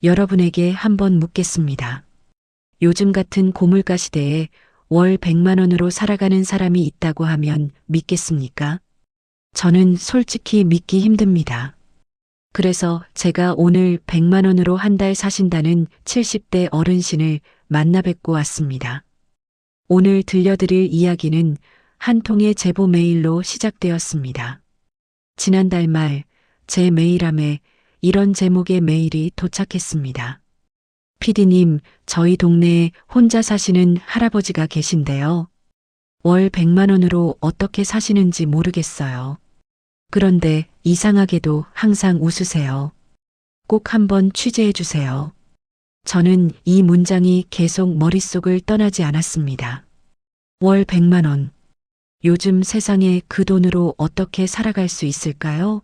여러분에게 한번 묻겠습니다. 요즘 같은 고물가 시대에 월 100만 원으로 살아가는 사람이 있다고 하면 믿겠습니까? 저는 솔직히 믿기 힘듭니다. 그래서 제가 오늘 100만 원으로 한 달 사신다는 70대 어른신을 만나 뵙고 왔습니다. 오늘 들려드릴 이야기는 한 통의 제보 메일로 시작되었습니다. 지난달 말 제 메일함에 이런 제목의 메일이 도착했습니다. 피디님, 저희 동네에 혼자 사시는 할아버지가 계신데요. 월 100만 원으로 어떻게 사시는지 모르겠어요. 그런데 이상하게도 항상 웃으세요. 꼭 한번 취재해 주세요. 저는 이 문장이 계속 머릿속을 떠나지 않았습니다. 월 100만 원. 요즘 세상에 그 돈으로 어떻게 살아갈 수 있을까요?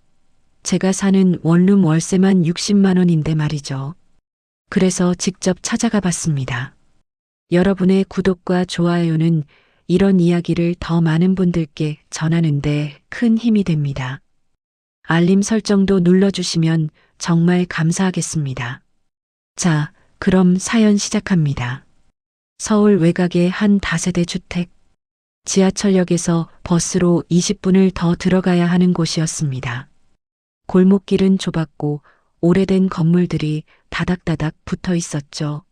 제가 사는 원룸 월세만 60만 원인데 말이죠. 그래서 직접 찾아가 봤습니다. 여러분의 구독과 좋아요는 이런 이야기를 더 많은 분들께 전하는데 큰 힘이 됩니다. 알림 설정도 눌러주시면 정말 감사하겠습니다. 자, 그럼 사연 시작합니다. 서울 외곽의 한 다세대 주택. 지하철역에서 버스로 20분을 더 들어가야 하는 곳이었습니다. 골목길은 좁았고 오래된 건물들이 다닥다닥 붙어 있었죠.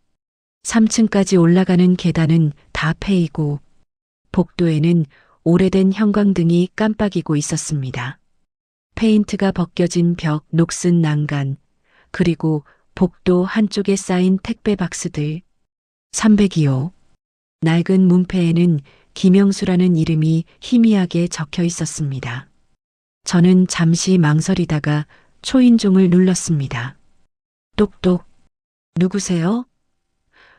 3층까지 올라가는 계단은 다 패이고 복도에는 오래된 형광등이 깜빡이고 있었습니다. 페인트가 벗겨진 벽, 녹슨 난간, 그리고 복도 한쪽에 쌓인 택배 박스들. 302호. 낡은 문패에는 김영수라는 이름이 희미하게 적혀 있었습니다. 저는 잠시 망설이다가 초인종을 눌렀습니다. 똑똑. 누구세요?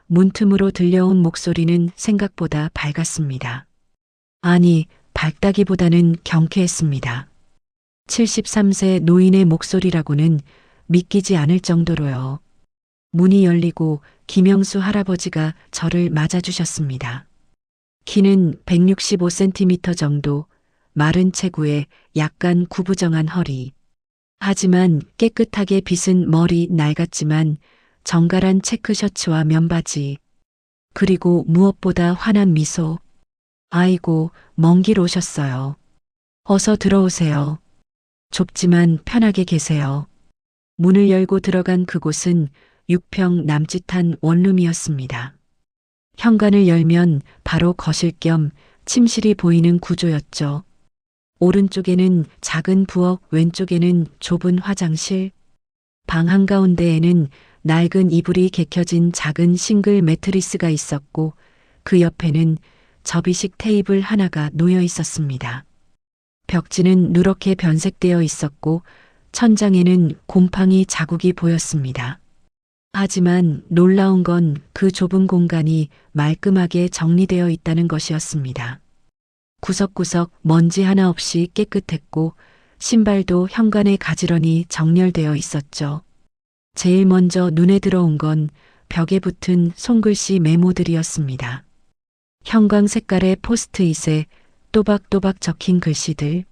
문틈으로 들려온 목소리는 생각보다 밝았습니다. 아니, 밝다기보다는 경쾌했습니다. 73세 노인의 목소리라고는 믿기지 않을 정도로요. 문이 열리고 김영수 할아버지가 저를 맞아주셨습니다. 키는 165cm 정도, 마른 체구에 약간 구부정한 허리. 하지만 깨끗하게 빗은 머리 낡았지만 정갈한 체크 셔츠와 면바지. 그리고 무엇보다 환한 미소. 아이고, 먼 길 오셨어요. 어서 들어오세요. 좁지만 편하게 계세요. 문을 열고 들어간 그곳은 6평 남짓한 원룸이었습니다. 현관을 열면 바로 거실 겸 침실이 보이는 구조였죠. 오른쪽에는 작은 부엌, 왼쪽에는 좁은 화장실. 방 한가운데에는 낡은 이불이 개켜진 작은 싱글 매트리스가 있었고 그 옆에는 접이식 테이블 하나가 놓여 있었습니다. 벽지는 누렇게 변색되어 있었고 천장에는 곰팡이 자국이 보였습니다. 하지만 놀라운 건 그 좁은 공간이 말끔하게 정리되어 있다는 것이었습니다. 구석구석 먼지 하나 없이 깨끗했고 신발도 현관에 가지런히 정렬되어 있었죠. 제일 먼저 눈에 들어온 건 벽에 붙은 손글씨 메모들이었습니다. 형광 색깔의 포스트잇에 또박또박 적힌 글씨들.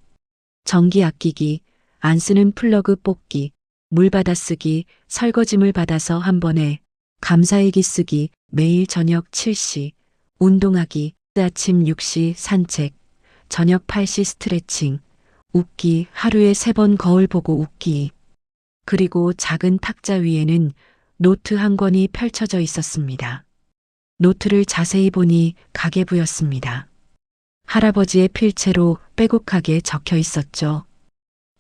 전기 아끼기, 안 쓰는 플러그 뽑기, 물 받아 쓰기, 설거지물 받아서 한 번에, 감사일기 쓰기, 매일 저녁 7시, 운동하기, 아침 6시 산책, 저녁 8시 스트레칭, 웃기, 하루에 3번 거울 보고 웃기. 그리고 작은 탁자 위에는 노트 한 권이 펼쳐져 있었습니다. 노트를 자세히 보니 가계부였습니다. 할아버지의 필체로 빼곡하게 적혀 있었죠.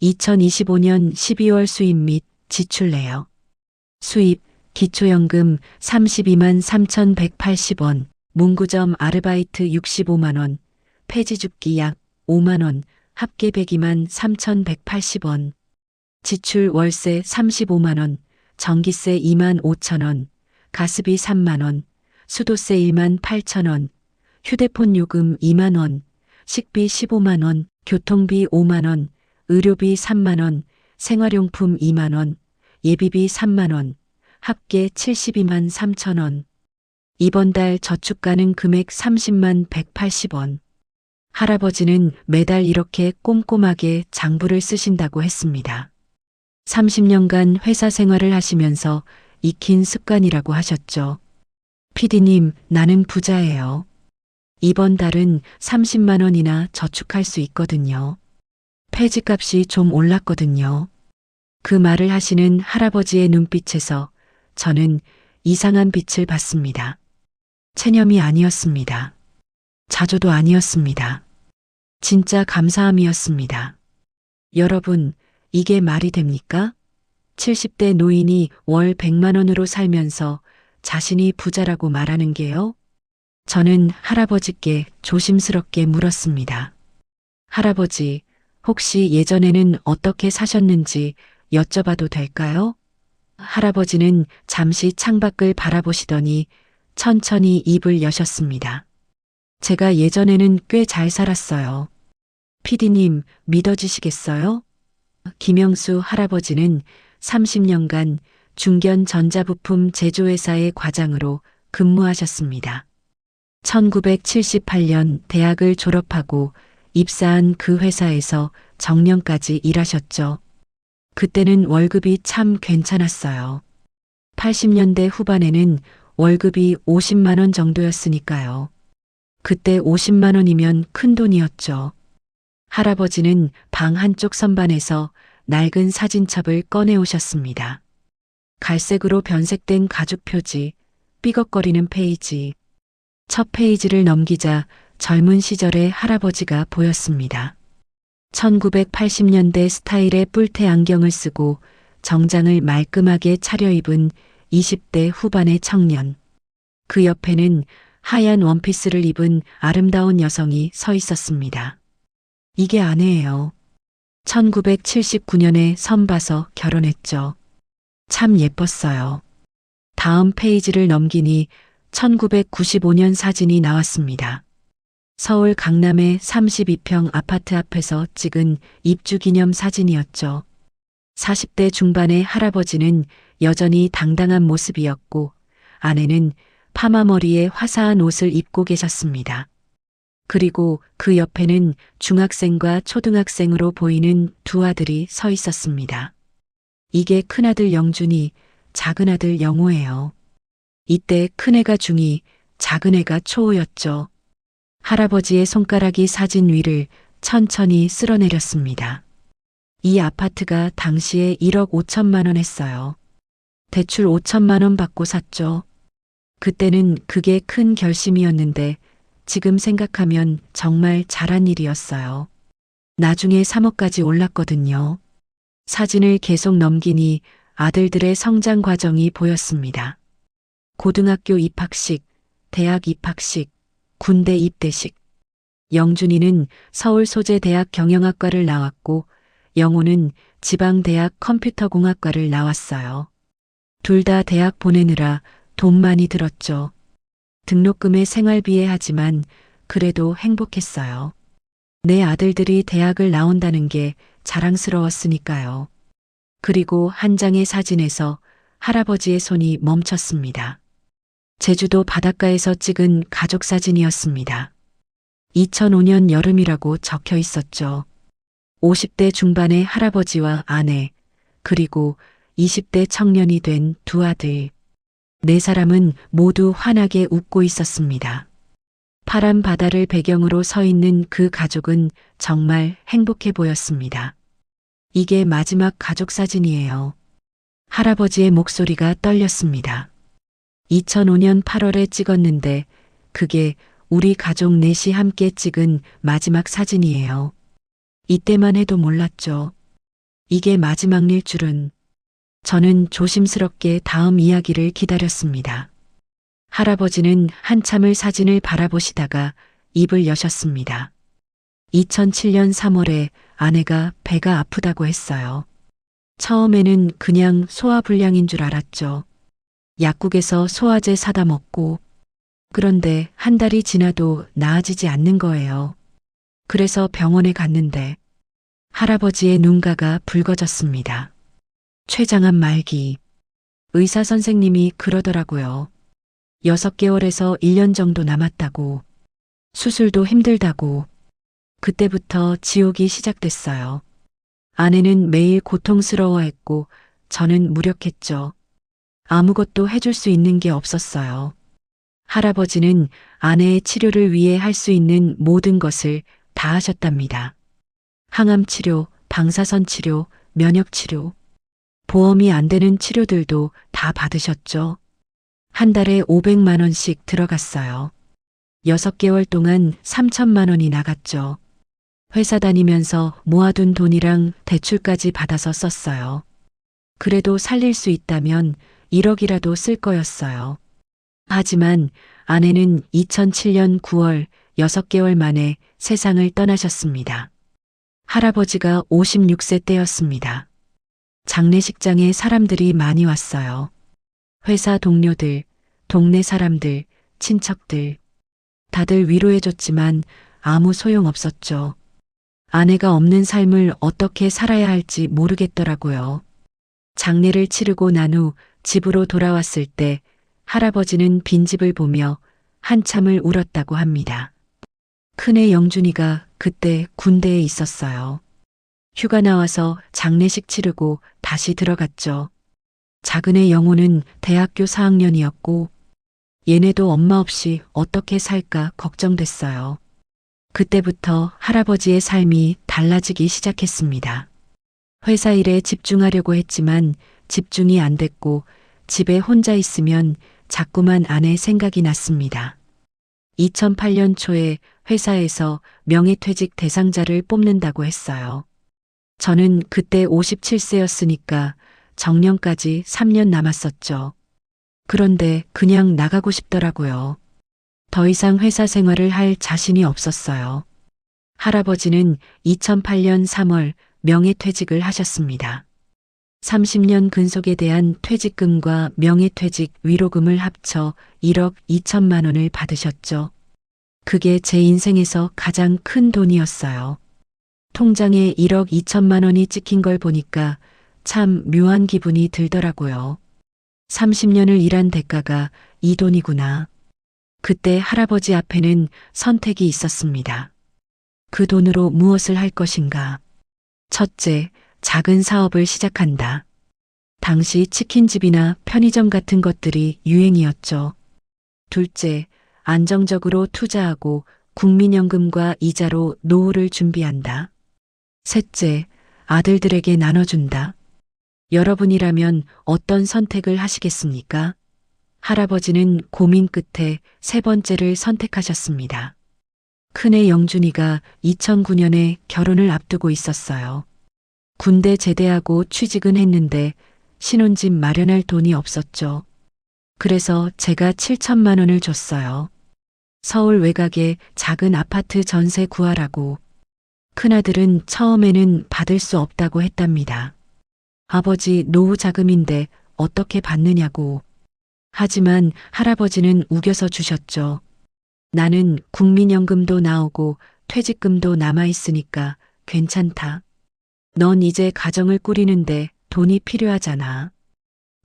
2025년 12월 수입 및 지출 내역. 수입, 기초연금 32만 3,180원, 문구점 아르바이트 65만 원, 폐지줍기 약 5만 원, 합계 102만 3,180원. 지출 월세 35만 원, 전기세 2만 5천 원, 가스비 3만 원, 수도세 1만 8천 원, 휴대폰 요금 2만 원, 식비 15만 원, 교통비 5만 원, 의료비 3만 원, 생활용품 2만 원, 예비비 3만 원, 합계 72만 3천 원. 이번 달 저축 가능 금액 30만 180원. 할아버지는 매달 이렇게 꼼꼼하게 장부를 쓰신다고 했습니다. 30년간 회사 생활을 하시면서 익힌 습관이라고 하셨죠. 피디님, 나는 부자예요. 이번 달은 30만 원이나 저축할 수 있거든요. 폐지값이 좀 올랐거든요. 그 말을 하시는 할아버지의 눈빛에서 저는 이상한 빛을 봤습니다. 체념이 아니었습니다. 자조도 아니었습니다. 진짜 감사함이었습니다. 여러분, 이게 말이 됩니까? 70대 노인이 월 100만 원으로 살면서 자신이 부자라고 말하는 게요? 저는 할아버지께 조심스럽게 물었습니다. 할아버지, 혹시 예전에는 어떻게 사셨는지 여쭤봐도 될까요? 할아버지는 잠시 창밖을 바라보시더니 천천히 입을 여셨습니다. 제가 예전에는 꽤 잘 살았어요. 피디님, 믿어지시겠어요? 김영수 할아버지는 30년간 중견 전자부품 제조회사의 과장으로 근무하셨습니다. 1978년 대학을 졸업하고 입사한 그 회사에서 정년까지 일하셨죠. 그때는 월급이 참 괜찮았어요. 80년대 후반에는 월급이 50만 원 정도였으니까요. 그때 50만 원이면 큰 돈이었죠. 할아버지는 방 한쪽 선반에서 낡은 사진첩을 꺼내 오셨습니다. 갈색으로 변색된 가죽 표지, 삐걱거리는 페이지. 첫 페이지를 넘기자 젊은 시절의 할아버지가 보였습니다. 1980년대 스타일의 뿔테 안경을 쓰고 정장을 말끔하게 차려입은 20대 후반의 청년. 그 옆에는 하얀 원피스를 입은 아름다운 여성이 서 있었습니다. 이게 아내예요. 1979년에 선봐서 결혼했죠. 참 예뻤어요. 다음 페이지를 넘기니 1995년 사진이 나왔습니다. 서울 강남의 32평 아파트 앞에서 찍은 입주 기념 사진이었죠. 40대 중반의 할아버지는 여전히 당당한 모습이었고 아내는 파마머리에 화사한 옷을 입고 계셨습니다. 그리고 그 옆에는 중학생과 초등학생으로 보이는 두 아들이 서 있었습니다. 이게 큰아들 영준이, 작은아들 영호예요. 이때 큰애가 중2, 작은애가 초5였죠. 할아버지의 손가락이 사진 위를 천천히 쓸어내렸습니다. 이 아파트가 당시에 1억 5천만 원 했어요. 대출 5천만 원 받고 샀죠. 그때는 그게 큰 결심이었는데 지금 생각하면 정말 잘한 일이었어요. 나중에 3억까지 올랐거든요. 사진을 계속 넘기니 아들들의 성장 과정이 보였습니다. 고등학교 입학식, 대학 입학식, 군대 입대식. 영준이는 서울소재대학 경영학과를 나왔고 영호는 지방대학 컴퓨터공학과를 나왔어요. 둘 다 대학 보내느라 돈 많이 들었죠. 등록금에 생활비에 하지만 그래도 행복했어요. 내 아들들이 대학을 나온다는 게 자랑스러웠으니까요. 그리고 한 장의 사진에서 할아버지의 손이 멈췄습니다. 제주도 바닷가에서 찍은 가족 사진이었습니다. 2005년 여름이라고 적혀 있었죠. 50대 중반의 할아버지와 아내, 그리고 20대 청년이 된 두 아들. 네 사람은 모두 환하게 웃고 있었습니다. 파란 바다를 배경으로 서 있는 그 가족은 정말 행복해 보였습니다. 이게 마지막 가족 사진이에요. 할아버지의 목소리가 떨렸습니다. 2005년 8월에 찍었는데 그게 우리 가족 넷이 함께 찍은 마지막 사진이에요. 이때만 해도 몰랐죠. 이게 마지막일 줄은. 저는 조심스럽게 다음 이야기를 기다렸습니다. 할아버지는 한참을 사진을 바라보시다가 입을 여셨습니다. 2007년 3월에 아내가 배가 아프다고 했어요. 처음에는 그냥 소화불량인 줄 알았죠. 약국에서 소화제 사다 먹고. 그런데 한 달이 지나도 나아지지 않는 거예요. 그래서 병원에 갔는데 할아버지의 눈가가 붉어졌습니다. 췌장암 말기. 의사 선생님이 그러더라고요. 6개월에서 1년 정도 남았다고. 수술도 힘들다고. 그때부터 지옥이 시작됐어요. 아내는 매일 고통스러워했고 저는 무력했죠. 아무것도 해줄 수 있는 게 없었어요. 할아버지는 아내의 치료를 위해 할 수 있는 모든 것을 다 하셨답니다. 항암 치료, 방사선 치료, 면역 치료, 보험이 안 되는 치료들도 다 받으셨죠. 한 달에 500만 원씩 들어갔어요. 6개월 동안 3천만 원이 나갔죠. 회사 다니면서 모아둔 돈이랑 대출까지 받아서 썼어요. 그래도 살릴 수 있다면 1억이라도 쓸 거였어요. 하지만 아내는 2007년 9월 6개월 만에 세상을 떠나셨습니다. 할아버지가 56세 때였습니다. 장례식장에 사람들이 많이 왔어요. 회사 동료들, 동네 사람들, 친척들. 다들 위로해줬지만 아무 소용 없었죠. 아내가 없는 삶을 어떻게 살아야 할지 모르겠더라고요. 장례를 치르고 난 후 집으로 돌아왔을 때 할아버지는 빈집을 보며 한참을 울었다고 합니다. 큰애 영준이가 그때 군대에 있었어요. 휴가 나와서 장례식 치르고 다시 들어갔죠. 작은애 영호는 대학교 4학년이었고 얘네도 엄마 없이 어떻게 살까 걱정됐어요. 그때부터 할아버지의 삶이 달라지기 시작했습니다. 회사 일에 집중하려고 했지만 집중이 안 됐고 집에 혼자 있으면 자꾸만 아내 생각이 났습니다. 2008년 초에 회사에서 명예퇴직 대상자를 뽑는다고 했어요. 저는 그때 57세였으니까 정년까지 3년 남았었죠. 그런데 그냥 나가고 싶더라고요. 더 이상 회사 생활을 할 자신이 없었어요. 할아버지는 2008년 3월 명예퇴직을 하셨습니다. 30년 근속에 대한 퇴직금과 명예퇴직 위로금을 합쳐 1억 2천만 원을 받으셨죠. 그게 제 인생에서 가장 큰 돈이었어요. 통장에 1억 2천만 원이 찍힌 걸 보니까 참 묘한 기분이 들더라고요. 30년을 일한 대가가 이 돈이구나. 그때 할아버지 앞에는 선택이 있었습니다. 그 돈으로 무엇을 할 것인가? 첫째, 작은 사업을 시작한다. 당시 치킨집이나 편의점 같은 것들이 유행이었죠. 둘째, 안정적으로 투자하고 국민연금과 이자로 노후를 준비한다. 셋째, 아들들에게 나눠준다. 여러분이라면 어떤 선택을 하시겠습니까? 할아버지는 고민 끝에 세 번째를 선택하셨습니다. 큰애 영준이가 2009년에 결혼을 앞두고 있었어요. 군대 제대하고 취직은 했는데 신혼집 마련할 돈이 없었죠. 그래서 제가 7천만 원을 줬어요. 서울 외곽에 작은 아파트 전세 구하라고. 큰아들은 처음에는 받을 수 없다고 했답니다. 아버지 노후 자금인데 어떻게 받느냐고. 하지만 할아버지는 우겨서 주셨죠. 나는 국민연금도 나오고 퇴직금도 남아있으니까 괜찮다. 넌 이제 가정을 꾸리는데 돈이 필요하잖아.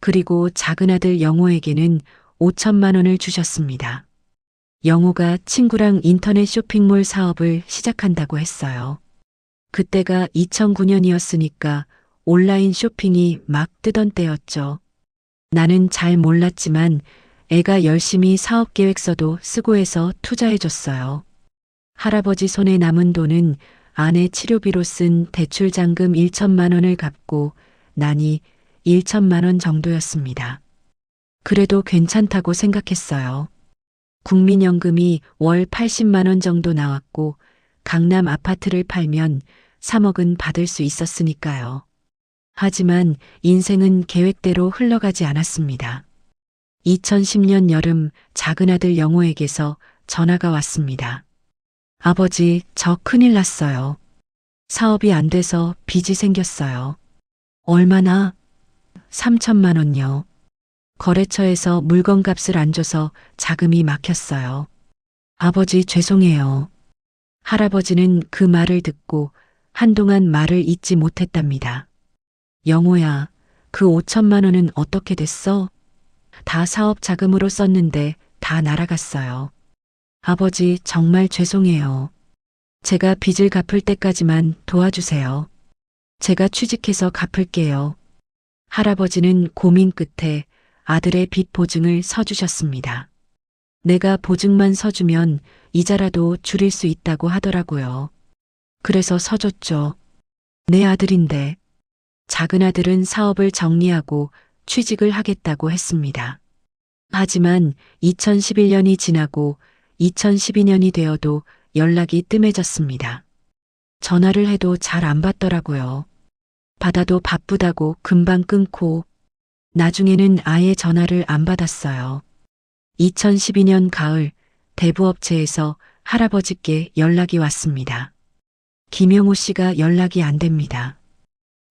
그리고 작은아들 영호에게는 5천만 원을 주셨습니다. 영호가 친구랑 인터넷 쇼핑몰 사업을 시작한다고 했어요. 그때가 2009년이었으니까 온라인 쇼핑이 막 뜨던 때였죠. 나는 잘 몰랐지만 애가 열심히 사업 계획서도 쓰고 해서 투자해줬어요. 할아버지 손에 남은 돈은 아내 치료비로 쓴 대출 잔금 1천만 원을 갚고 나니 1천만 원 정도였습니다. 그래도 괜찮다고 생각했어요. 국민연금이 월 80만 원 정도 나왔고 강남 아파트를 팔면 3억은 받을 수 있었으니까요. 하지만 인생은 계획대로 흘러가지 않았습니다. 2010년 여름 작은아들 영호에게서 전화가 왔습니다. 아버지, 저 큰일 났어요. 사업이 안 돼서 빚이 생겼어요. 얼마나? 3천만 원요. 거래처에서 물건값을 안 줘서 자금이 막혔어요. 아버지 죄송해요. 할아버지는 그 말을 듣고 한동안 말을 잇지 못했답니다. 영호야, 그 5천만 원은 어떻게 됐어? 다 사업 자금으로 썼는데 다 날아갔어요. 아버지 정말 죄송해요. 제가 빚을 갚을 때까지만 도와주세요. 제가 취직해서 갚을게요. 할아버지는 고민 끝에 아들의 빚 보증을 서주셨습니다. 내가 보증만 서주면 이자라도 줄일 수 있다고 하더라고요. 그래서 서줬죠. 내 아들인데. 작은 아들은 사업을 정리하고 취직을 하겠다고 했습니다. 하지만 2011년이 지나고 2012년이 되어도 연락이 뜸해졌습니다. 전화를 해도 잘 안 받더라고요. 받아도 바쁘다고 금방 끊고 나중에는 아예 전화를 안 받았어요. 2012년 가을 대부업체에서 할아버지께 연락이 왔습니다. 김영우 씨가 연락이 안 됩니다.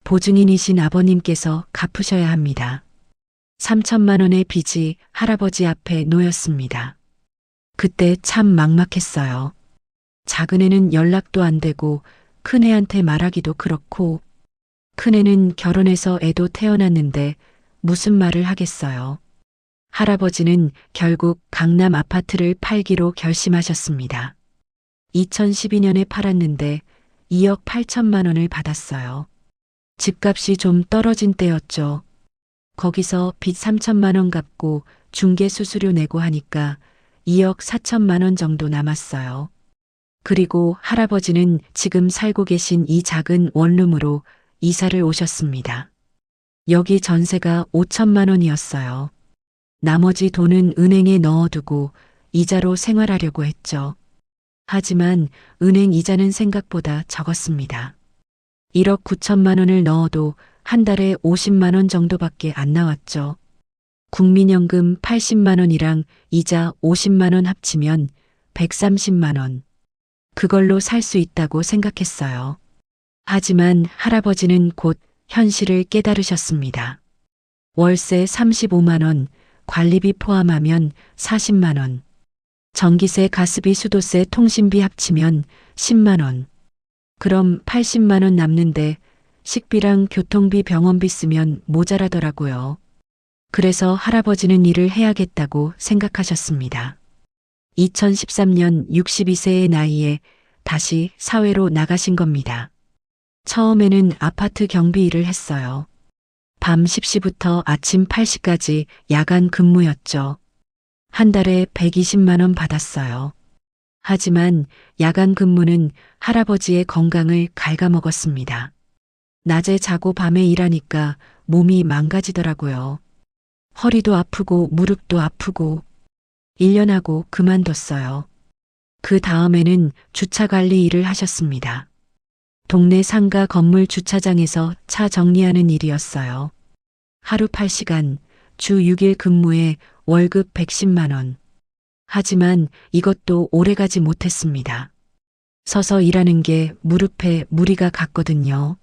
보증인이신 아버님께서 갚으셔야 합니다. 3천만 원의 빚이 할아버지 앞에 놓였습니다. 그때 참 막막했어요. 작은애는 연락도 안 되고 큰애한테 말하기도 그렇고 큰애는 결혼해서 애도 태어났는데 무슨 말을 하겠어요. 할아버지는 결국 강남 아파트를 팔기로 결심하셨습니다. 2012년에 팔았는데 2억 8천만 원을 받았어요. 집값이 좀 떨어진 때였죠. 거기서 빚 3천만 원 갚고 중개 수수료 내고 하니까 2억 4천만 원 정도 남았어요. 그리고 할아버지는 지금 살고 계신 이 작은 원룸으로 이사를 오셨습니다. 여기 전세가 5천만 원이었어요. 나머지 돈은 은행에 넣어두고 이자로 생활하려고 했죠. 하지만 은행 이자는 생각보다 적었습니다. 1억 9천만 원을 넣어도 한 달에 50만 원 정도밖에 안 나왔죠. 국민연금 80만 원이랑 이자 50만 원 합치면 130만 원. 그걸로 살 수 있다고 생각했어요. 하지만 할아버지는 곧 현실을 깨달으셨습니다. 월세 35만 원, 관리비 포함하면 40만 원. 전기세, 가스비, 수도세, 통신비 합치면 10만 원. 그럼 80만 원 남는데 식비랑 교통비, 병원비 쓰면 모자라더라고요. 그래서 할아버지는 일을 해야겠다고 생각하셨습니다. 2013년 62세의 나이에 다시 사회로 나가신 겁니다. 처음에는 아파트 경비 일을 했어요. 밤 10시부터 아침 8시까지 야간 근무였죠. 한 달에 120만 원 받았어요. 하지만 야간 근무는 할아버지의 건강을 갉아먹었습니다. 낮에 자고 밤에 일하니까 몸이 망가지더라고요. 허리도 아프고 무릎도 아프고 1년 하고 그만뒀어요. 그 다음에는 주차 관리 일을 하셨습니다. 동네 상가 건물 주차장에서 차 정리하는 일이었어요. 하루 8시간, 주 6일 근무에 월급 110만 원. 하지만 이것도 오래가지 못했습니다. 서서 일하는 게 무릎에 무리가 갔거든요.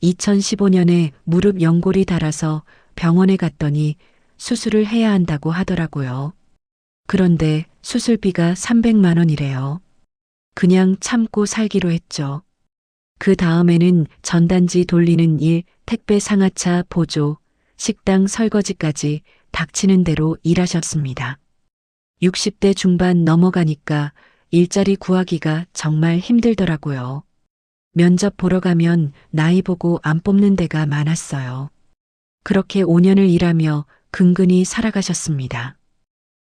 2015년에 무릎 연골이 닳아서 병원에 갔더니 수술을 해야 한다고 하더라고요. 그런데 수술비가 300만 원이래요. 그냥 참고 살기로 했죠. 그 다음에는 전단지 돌리는 일, 택배 상하차 보조, 식당 설거지까지 닥치는 대로 일하셨습니다. 60대 중반 넘어가니까 일자리 구하기가 정말 힘들더라고요. 면접 보러 가면 나이 보고 안 뽑는 데가 많았어요. 그렇게 5년을 일하며 근근히 살아가셨습니다.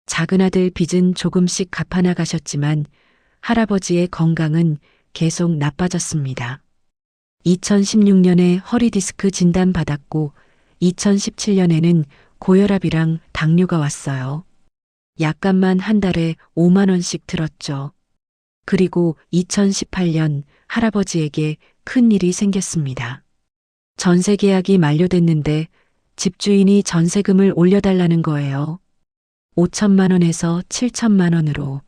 작은 아들 빚은 조금씩 갚아나가셨지만 할아버지의 건강은 계속 나빠졌습니다. 2016년에 허리디스크 진단받았고 2017년에는 고혈압이랑 당뇨가 왔어요. 약값만 한 달에 5만 원씩 들었죠. 그리고 2018년 할아버지에게 큰일이 생겼습니다. 전세 계약이 만료됐는데 집주인이 전세금을 올려달라는 거예요. 5천만 원에서 7천만 원으로.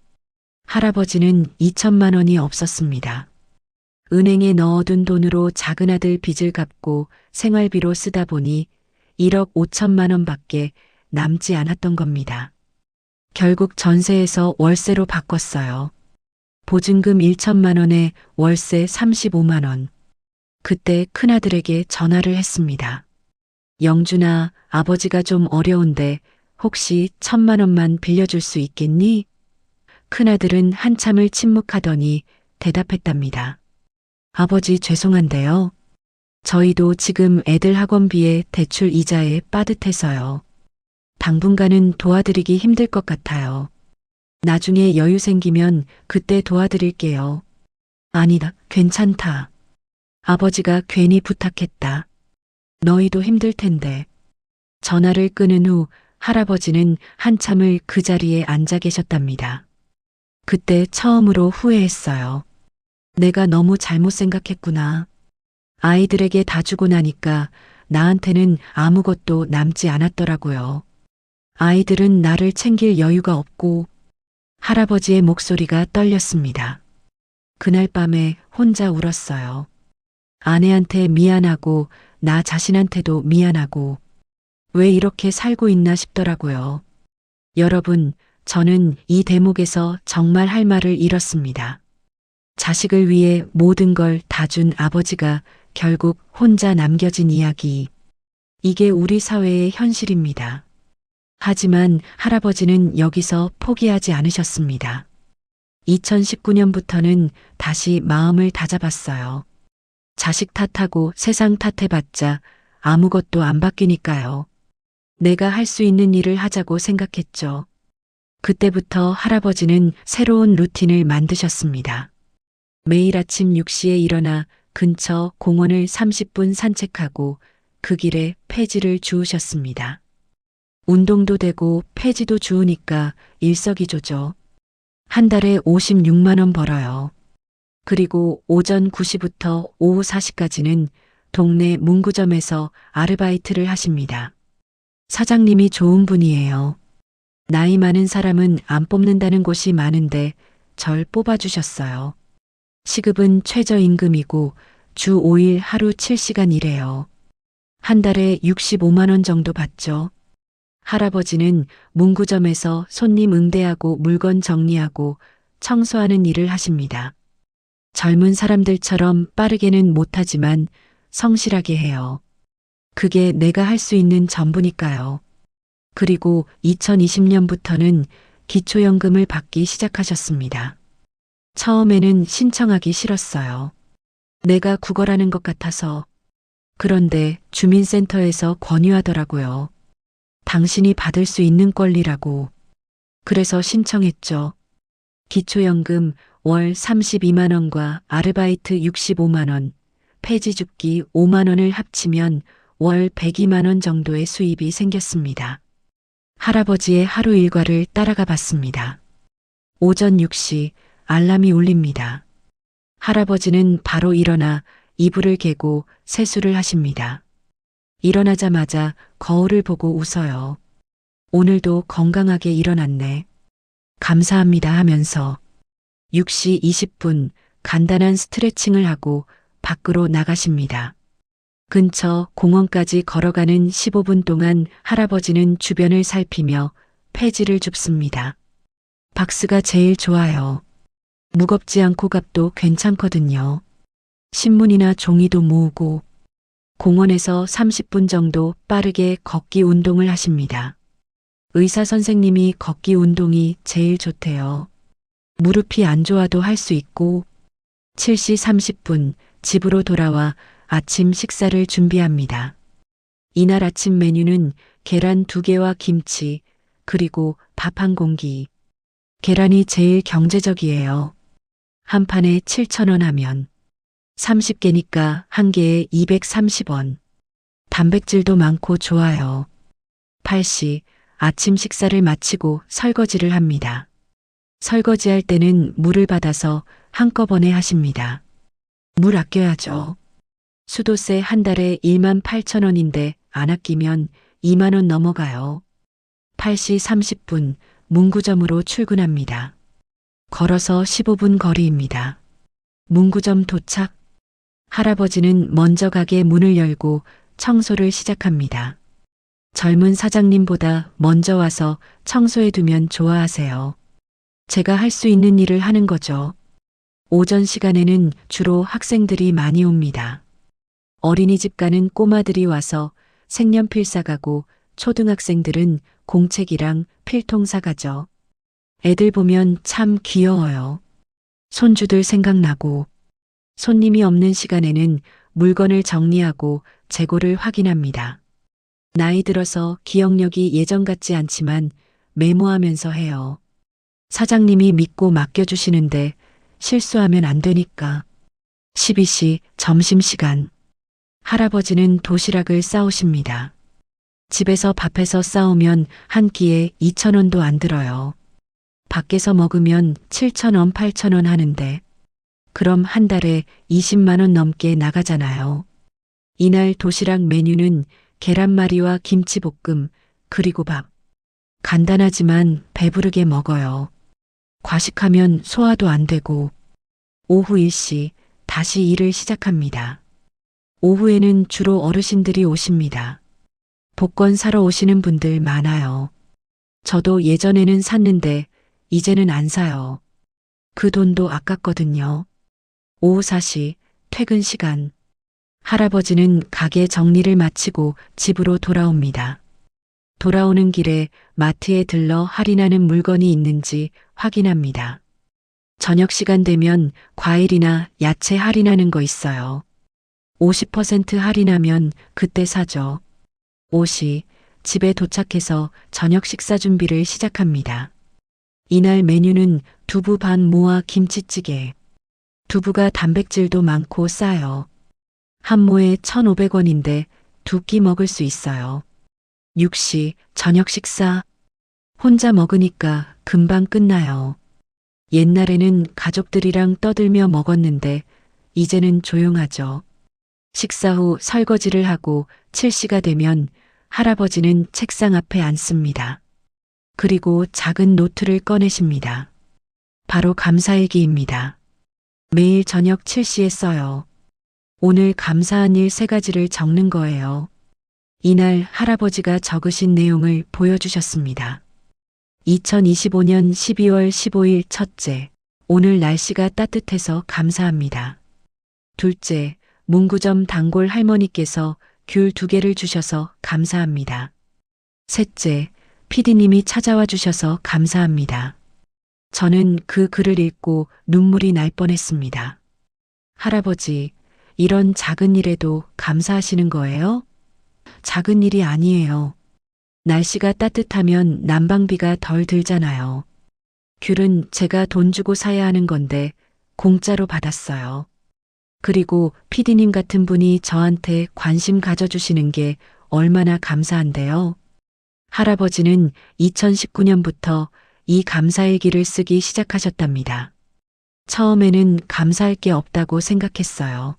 할아버지는 2천만 원이 없었습니다. 은행에 넣어둔 돈으로 작은 아들 빚을 갚고 생활비로 쓰다 보니 1억 5천만 원밖에 남지 않았던 겁니다. 결국 전세에서 월세로 바꿨어요. 보증금 1천만 원에 월세 35만 원. 그때 큰아들에게 전화를 했습니다. 영준아, 아버지가 좀 어려운데 혹시 1,000만 원만 빌려줄 수 있겠니? 큰아들은 한참을 침묵하더니 대답했답니다. 아버지 죄송한데요. 저희도 지금 애들 학원비에 대출 이자에 빠듯해서요. 당분간은 도와드리기 힘들 것 같아요. 나중에 여유 생기면 그때 도와드릴게요. 아니다, 괜찮다. 아버지가 괜히 부탁했다. 너희도 힘들 텐데. 전화를 끊은 후 할아버지는 한참을 그 자리에 앉아 계셨답니다. 그때 처음으로 후회했어요. 내가 너무 잘못 생각했구나. 아이들에게 다 주고 나니까 나한테는 아무것도 남지 않았더라고요. 아이들은 나를 챙길 여유가 없고. 할아버지의 목소리가 떨렸습니다. 그날 밤에 혼자 울었어요. 아내한테 미안하고 나 자신한테도 미안하고 왜 이렇게 살고 있나 싶더라고요. 여러분, 저는 이 대목에서 정말 할 말을 잃었습니다. 자식을 위해 모든 걸 다 준 아버지가 결국 혼자 남겨진 이야기. 이게 우리 사회의 현실입니다. 하지만 할아버지는 여기서 포기하지 않으셨습니다. 2019년부터는 다시 마음을 다잡았어요. 자식 탓하고 세상 탓해봤자 아무것도 안 바뀌니까요. 내가 할 수 있는 일을 하자고 생각했죠. 그때부터 할아버지는 새로운 루틴을 만드셨습니다. 매일 아침 6시에 일어나 근처 공원을 30분 산책하고 그 길에 폐지를 주우셨습니다. 운동도 되고 폐지도 주우니까 일석이조죠. 한 달에 56만 원 벌어요. 그리고 오전 9시부터 오후 4시까지는 동네 문구점에서 아르바이트를 하십니다. 사장님이 좋은 분이에요. 나이 많은 사람은 안 뽑는다는 곳이 많은데 절 뽑아주셨어요. 시급은 최저임금이고 주 5일 하루 7시간 일해요. 한 달에 65만 원 정도 받죠. 할아버지는 문구점에서 손님 응대하고 물건 정리하고 청소하는 일을 하십니다. 젊은 사람들처럼 빠르게는 못하지만 성실하게 해요. 그게 내가 할 수 있는 전부니까요. 그리고 2020년부터는 기초연금을 받기 시작하셨습니다. 처음에는 신청하기 싫었어요. 내가 구걸하는 것 같아서. 그런데 주민센터에서 권유하더라고요. 당신이 받을 수 있는 권리라고. 그래서 신청했죠. 기초연금 월 32만 원과 아르바이트 65만 원, 폐지 줍기 5만 원을 합치면 월 102만 원 정도의 수입이 생겼습니다. 할아버지의 하루 일과를 따라가 봤습니다. 오전 6시 알람이 울립니다. 할아버지는 바로 일어나 이불을 개고 세수를 하십니다. 일어나자마자 거울을 보고 웃어요. 오늘도 건강하게 일어났네. 감사합니다 하면서 6시 20분 간단한 스트레칭을 하고 밖으로 나가십니다. 근처 공원까지 걸어가는 15분 동안 할아버지는 주변을 살피며 폐지를 줍습니다. 박스가 제일 좋아요. 무겁지 않고 값도 괜찮거든요. 신문이나 종이도 모으고 공원에서 30분 정도 빠르게 걷기 운동을 하십니다. 의사 선생님이 걷기 운동이 제일 좋대요. 무릎이 안 좋아도 할 수 있고 7시 30분 집으로 돌아와 아침 식사를 준비합니다. 이날 아침 메뉴는 계란 2개와 김치, 그리고 밥 한 공기. 계란이 제일 경제적이에요. 한 판에 7,000원 하면 30개니까 한 개에 230원. 단백질도 많고 좋아요. 8시 아침 식사를 마치고 설거지를 합니다. 설거지할 때는 물을 받아서 한꺼번에 하십니다. 물 아껴야죠. 수도세 한 달에 18,000원인데 안 아끼면 2만 원 넘어가요. 8시 30분 문구점으로 출근합니다. 걸어서 15분 거리입니다. 문구점 도착. 할아버지는 먼저 가게 문을 열고 청소를 시작합니다. 젊은 사장님보다 먼저 와서 청소해 두면 좋아하세요. 제가 할 수 있는 일을 하는 거죠. 오전 시간에는 주로 학생들이 많이 옵니다. 어린이집 가는 꼬마들이 와서 색연필 사가고 초등학생들은 공책이랑 필통 사가죠. 애들 보면 참 귀여워요. 손주들 생각나고 손님이 없는 시간에는 물건을 정리하고 재고를 확인합니다. 나이 들어서 기억력이 예전 같지 않지만 메모하면서 해요. 사장님이 믿고 맡겨주시는데 실수하면 안 되니까. 12시 점심시간. 할아버지는 도시락을 싸오십니다. 집에서 밥해서 싸오면 한 끼에 2,000원도 안 들어요. 밖에서 먹으면 7,000원, 8,000원 하는데 그럼 한 달에 20만 원 넘게 나가잖아요. 이날 도시락 메뉴는 계란말이와 김치볶음 그리고 밥. 간단하지만 배부르게 먹어요. 과식하면 소화도 안 되고 오후 일시 다시 일을 시작합니다. 오후에는 주로 어르신들이 오십니다. 복권 사러 오시는 분들 많아요. 저도 예전에는 샀는데 이제는 안 사요. 그 돈도 아깝거든요. 오후 4시 퇴근 시간. 할아버지는 가게 정리를 마치고 집으로 돌아옵니다. 돌아오는 길에 마트에 들러 할인하는 물건이 있는지 확인합니다. 저녁 시간 되면 과일이나 야채 할인하는 거 있어요. 50% 할인하면 그때 사죠. 5시 집에 도착해서 저녁 식사 준비를 시작합니다. 이날 메뉴는 두부 반 모와 김치찌개. 두부가 단백질도 많고 싸요. 한 모에 1,500원인데 두 끼 먹을 수 있어요. 6시 저녁 식사. 혼자 먹으니까 금방 끝나요. 옛날에는 가족들이랑 떠들며 먹었는데 이제는 조용하죠. 식사 후 설거지를 하고 7시가 되면 할아버지는 책상 앞에 앉습니다. 그리고 작은 노트를 꺼내십니다. 바로 감사일기입니다. 매일 저녁 7시에 써요. 오늘 감사한 일 3가지를 적는 거예요. 이날 할아버지가 적으신 내용을 보여주셨습니다. 2025년 12월 15일 첫째, 오늘 날씨가 따뜻해서 감사합니다. 둘째, 문구점 단골 할머니께서 귤 2개를 주셔서 감사합니다. 셋째, PD님이 찾아와 주셔서 감사합니다. 저는 그 글을 읽고 눈물이 날 뻔했습니다. 할아버지, 이런 작은 일에도 감사하시는 거예요? 작은 일이 아니에요. 날씨가 따뜻하면 난방비가 덜 들잖아요. 귤은 제가 돈 주고 사야 하는 건데 공짜로 받았어요. 그리고 PD님 같은 분이 저한테 관심 가져주시는 게 얼마나 감사한데요. 할아버지는 2019년부터 이 감사일기를 쓰기 시작하셨답니다. 처음에는 감사할 게 없다고 생각했어요.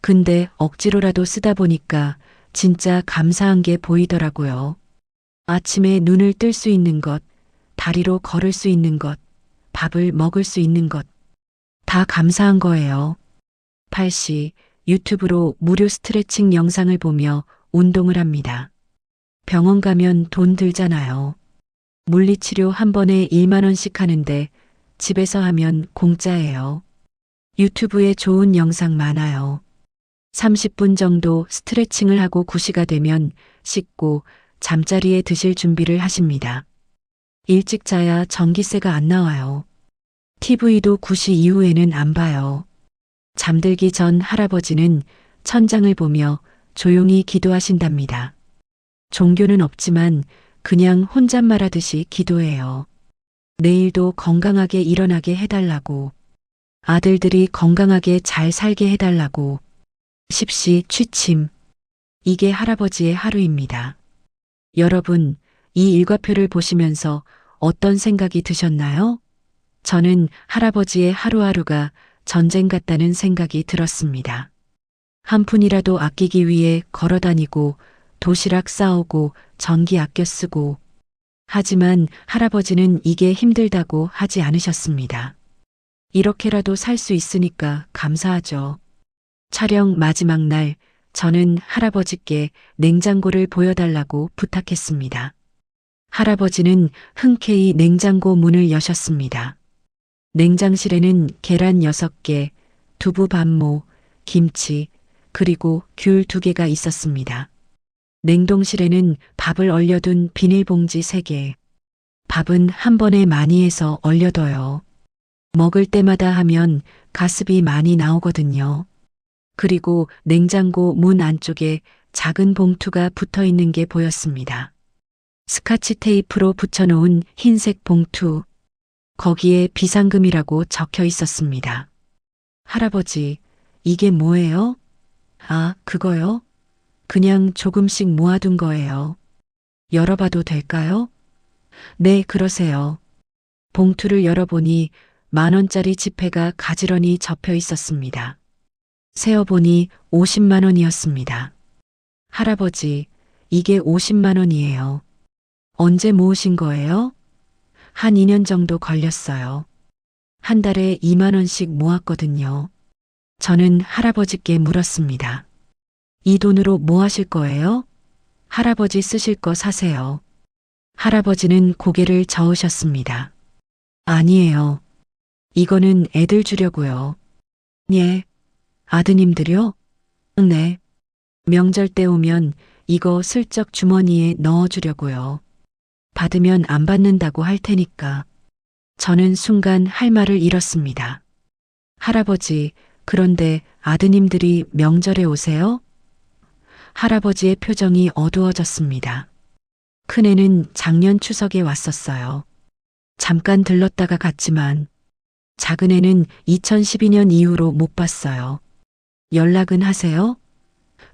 근데 억지로라도 쓰다 보니까 진짜 감사한 게 보이더라고요. 아침에 눈을 뜰 수 있는 것, 다리로 걸을 수 있는 것, 밥을 먹을 수 있는 것, 다 감사한 거예요. 8시 유튜브로 무료 스트레칭 영상을 보며 운동을 합니다. 병원 가면 돈 들잖아요. 물리치료 한 번에 1만 원씩 하는데 집에서 하면 공짜예요. 유튜브에 좋은 영상 많아요. 30분 정도 스트레칭을 하고 9시가 되면 씻고 잠자리에 드실 준비를 하십니다. 일찍 자야 전기세가 안 나와요. TV도 9시 이후에는 안 봐요. 잠들기 전 할아버지는 천장을 보며 조용히 기도하신답니다. 종교는 없지만 그냥 혼잣말하듯이 기도해요. 내일도 건강하게 일어나게 해달라고, 아들들이 건강하게 잘 살게 해달라고. 10시 취침. 이게 할아버지의 하루입니다. 여러분, 이 일과표를 보시면서 어떤 생각이 드셨나요? 저는 할아버지의 하루하루가 전쟁 같다는 생각이 들었습니다. 한 푼이라도 아끼기 위해 걸어다니고 도시락 싸오고 전기 아껴 쓰고. 하지만 할아버지는 이게 힘들다고 하지 않으셨습니다. 이렇게라도 살 수 있으니까 감사하죠. 촬영 마지막 날 저는 할아버지께 냉장고를 보여달라고 부탁했습니다. 할아버지는 흔쾌히 냉장고 문을 여셨습니다. 냉장실에는 계란 6개, 두부 반모, 김치, 그리고 귤 2개가 있었습니다. 냉동실에는 밥을 얼려둔 비닐봉지 3개. 밥은 한 번에 많이 해서 얼려둬요. 먹을 때마다 하면 가습이 많이 나오거든요. 그리고 냉장고 문 안쪽에 작은 봉투가 붙어 있는 게 보였습니다. 스카치 테이프로 붙여놓은 흰색 봉투. 거기에 비상금이라고 적혀 있었습니다. 할아버지, 이게 뭐예요? 아, 그거요? 그냥 조금씩 모아둔 거예요. 열어봐도 될까요? 네, 그러세요. 봉투를 열어보니 10,000원짜리 지폐가 가지런히 접혀 있었습니다. 세어보니 50만 원이었습니다. 할아버지, 이게 50만 원이에요. 언제 모으신 거예요? 한 2년 정도 걸렸어요. 한 달에 2만 원씩 모았거든요. 저는 할아버지께 물었습니다. 이 돈으로 뭐 하실 거예요? 할아버지 쓰실 거 사세요. 할아버지는 고개를 저으셨습니다. 아니에요. 이거는 애들 주려고요. 예. 아드님들요? 네. 명절 때 오면 이거 슬쩍 주머니에 넣어주려고요. 받으면 안 받는다고 할 테니까. 저는 순간 할 말을 잃었습니다. 할아버지, 그런데 아드님들이 명절에 오세요? 할아버지의 표정이 어두워졌습니다. 큰애는 작년 추석에 왔었어요. 잠깐 들렀다가 갔지만 작은애는 2012년 이후로 못 봤어요. 연락은 하세요?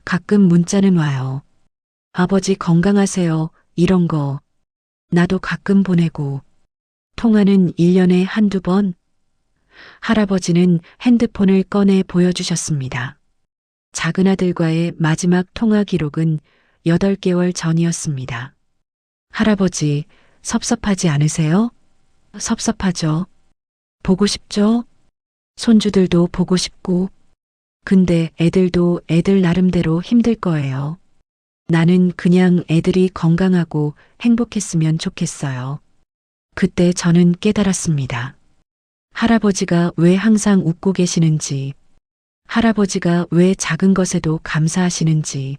가끔 문자는 와요. 아버지 건강하세요. 이런 거. 나도 가끔 보내고. 통화는 1년에 한두 번? 할아버지는 핸드폰을 꺼내 보여주셨습니다. 작은아들과의 마지막 통화 기록은 8개월 전이었습니다. 할아버지, 섭섭하지 않으세요? 섭섭하죠. 보고 싶죠? 손주들도 보고 싶고. 근데 애들도 애들 나름대로 힘들 거예요. 나는 그냥 애들이 건강하고 행복했으면 좋겠어요. 그때 저는 깨달았습니다. 할아버지가 왜 항상 웃고 계시는지, 할아버지가 왜 작은 것에도 감사하시는지,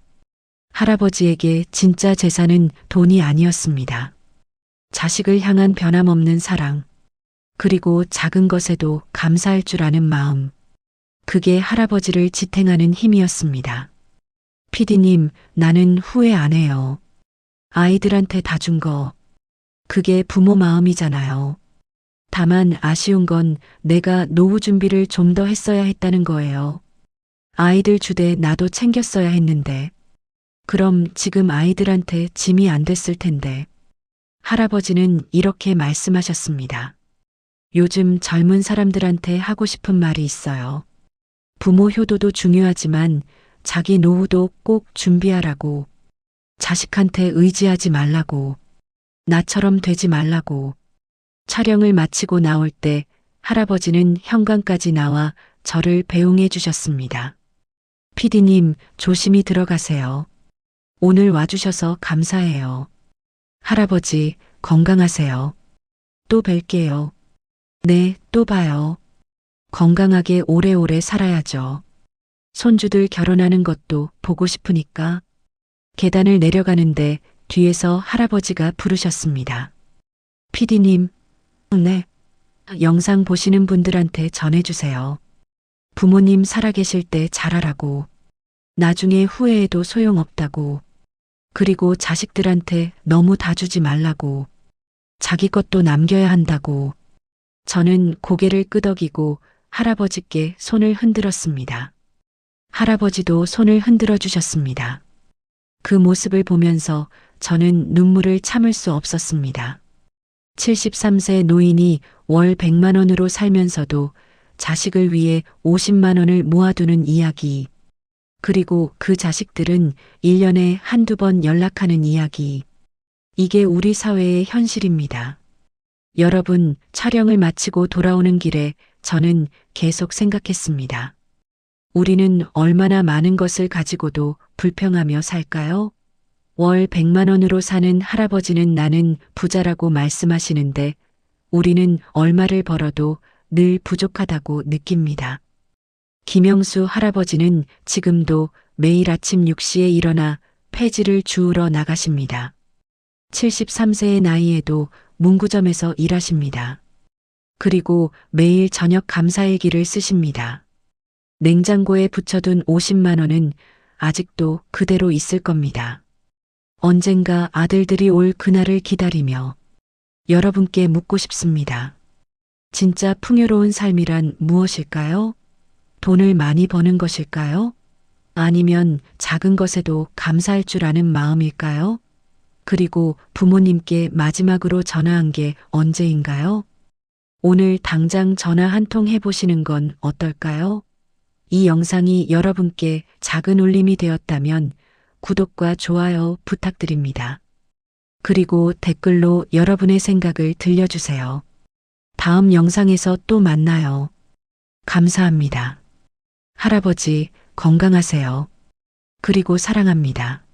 할아버지에게 진짜 재산은 돈이 아니었습니다. 자식을 향한 변함없는 사랑, 그리고 작은 것에도 감사할 줄 아는 마음, 그게 할아버지를 지탱하는 힘이었습니다. 피디님, 나는 후회 안 해요. 아이들한테 다 준 거, 그게 부모 마음이잖아요. 다만 아쉬운 건 내가 노후 준비를 좀 더 했어야 했다는 거예요. 아이들 주대 나도 챙겼어야 했는데. 그럼 지금 아이들한테 짐이 안 됐을 텐데. 할아버지는 이렇게 말씀하셨습니다. 요즘 젊은 사람들한테 하고 싶은 말이 있어요. 부모 효도도 중요하지만 자기 노후도 꼭 준비하라고. 자식한테 의지하지 말라고. 나처럼 되지 말라고. 촬영을 마치고 나올 때 할아버지는 현관까지 나와 저를 배웅해 주셨습니다. 피디님, 조심히 들어가세요. 오늘 와주셔서 감사해요. 할아버지, 건강하세요. 또 뵐게요. 네, 또 봐요. 건강하게 오래오래 살아야죠. 손주들 결혼하는 것도 보고 싶으니까. 계단을 내려가는데 뒤에서 할아버지가 부르셨습니다. 피디님, 네. 영상 보시는 분들한테 전해주세요. 부모님 살아계실 때 잘하라고. 나중에 후회해도 소용없다고. 그리고 자식들한테 너무 다 주지 말라고. 자기 것도 남겨야 한다고. 저는 고개를 끄덕이고 할아버지께 손을 흔들었습니다. 할아버지도 손을 흔들어 주셨습니다. 그 모습을 보면서 저는 눈물을 참을 수 없었습니다. 73세 노인이 월 100만 원으로 살면서도 자식을 위해 50만 원을 모아두는 이야기. 그리고 그 자식들은 1년에 한두 번 연락하는 이야기. 이게 우리 사회의 현실입니다. 여러분, 촬영을 마치고 돌아오는 길에 저는 계속 생각했습니다. 우리는 얼마나 많은 것을 가지고도 불평하며 살까요? 월 100만 원으로 사는 할아버지는 나는 부자라고 말씀하시는데 우리는 얼마를 벌어도 늘 부족하다고 느낍니다. 김영수 할아버지는 지금도 매일 아침 6시에 일어나 폐지를 주우러 나가십니다. 73세의 나이에도 문구점에서 일하십니다. 그리고 매일 저녁 감사일기를 쓰십니다. 냉장고에 붙여둔 50만 원은 아직도 그대로 있을 겁니다. 언젠가 아들들이 올 그날을 기다리며 여러분께 묻고 싶습니다. 진짜 풍요로운 삶이란 무엇일까요? 돈을 많이 버는 것일까요? 아니면 작은 것에도 감사할 줄 아는 마음일까요? 그리고 부모님께 마지막으로 전화한 게 언제인가요? 오늘 당장 전화 한 통 해보시는 건 어떨까요? 이 영상이 여러분께 작은 울림이 되었다면 구독과 좋아요 부탁드립니다. 그리고 댓글로 여러분의 생각을 들려주세요. 다음 영상에서 또 만나요. 감사합니다. 할아버지, 건강하세요. 그리고 사랑합니다.